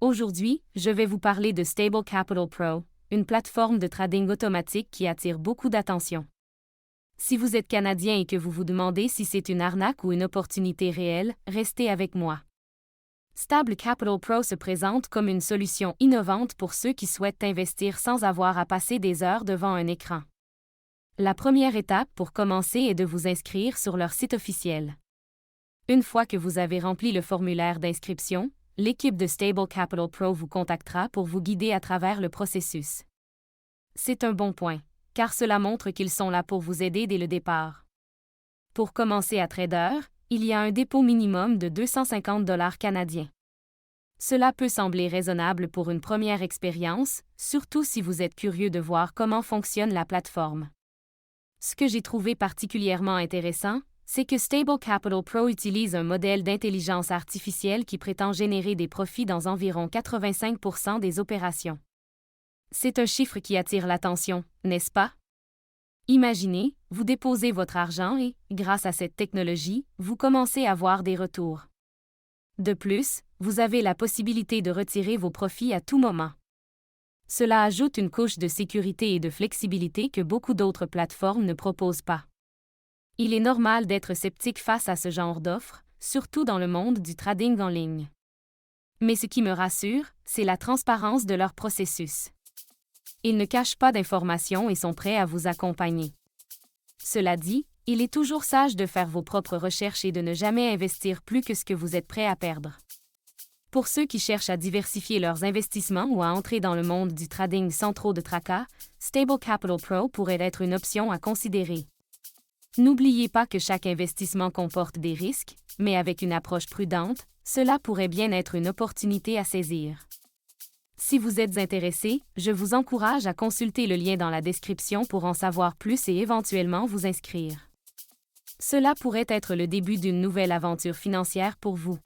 Aujourd'hui, je vais vous parler de Stable Capital Pro, une plateforme de trading automatique qui attire beaucoup d'attention. Si vous êtes Canadien et que vous vous demandez si c'est une arnaque ou une opportunité réelle, restez avec moi. Stable Capital Pro se présente comme une solution innovante pour ceux qui souhaitent investir sans avoir à passer des heures devant un écran. La première étape pour commencer est de vous inscrire sur leur site officiel. Une fois que vous avez rempli le formulaire d'inscription, l'équipe de Stable Capital Pro vous contactera pour vous guider à travers le processus. C'est un bon point, car cela montre qu'ils sont là pour vous aider dès le départ. Pour commencer à trader, il y a un dépôt minimum de 250 $ canadiens. Cela peut sembler raisonnable pour une première expérience, surtout si vous êtes curieux de voir comment fonctionne la plateforme. Ce que j'ai trouvé particulièrement intéressant, c'est que Stable Capital Pro utilise un modèle d'intelligence artificielle qui prétend générer des profits dans environ 85% des opérations. C'est un chiffre qui attire l'attention, n'est-ce pas? Imaginez, vous déposez votre argent et, grâce à cette technologie, vous commencez à voir des retours. De plus, vous avez la possibilité de retirer vos profits à tout moment. Cela ajoute une couche de sécurité et de flexibilité que beaucoup d'autres plateformes ne proposent pas. Il est normal d'être sceptique face à ce genre d'offres, surtout dans le monde du trading en ligne. Mais ce qui me rassure, c'est la transparence de leur processus. Ils ne cachent pas d'informations et sont prêts à vous accompagner. Cela dit, il est toujours sage de faire vos propres recherches et de ne jamais investir plus que ce que vous êtes prêt à perdre. Pour ceux qui cherchent à diversifier leurs investissements ou à entrer dans le monde du trading sans trop de tracas, Stable Capital Pro pourrait être une option à considérer. N'oubliez pas que chaque investissement comporte des risques, mais avec une approche prudente, cela pourrait bien être une opportunité à saisir. Si vous êtes intéressé, je vous encourage à consulter le lien dans la description pour en savoir plus et éventuellement vous inscrire. Cela pourrait être le début d'une nouvelle aventure financière pour vous.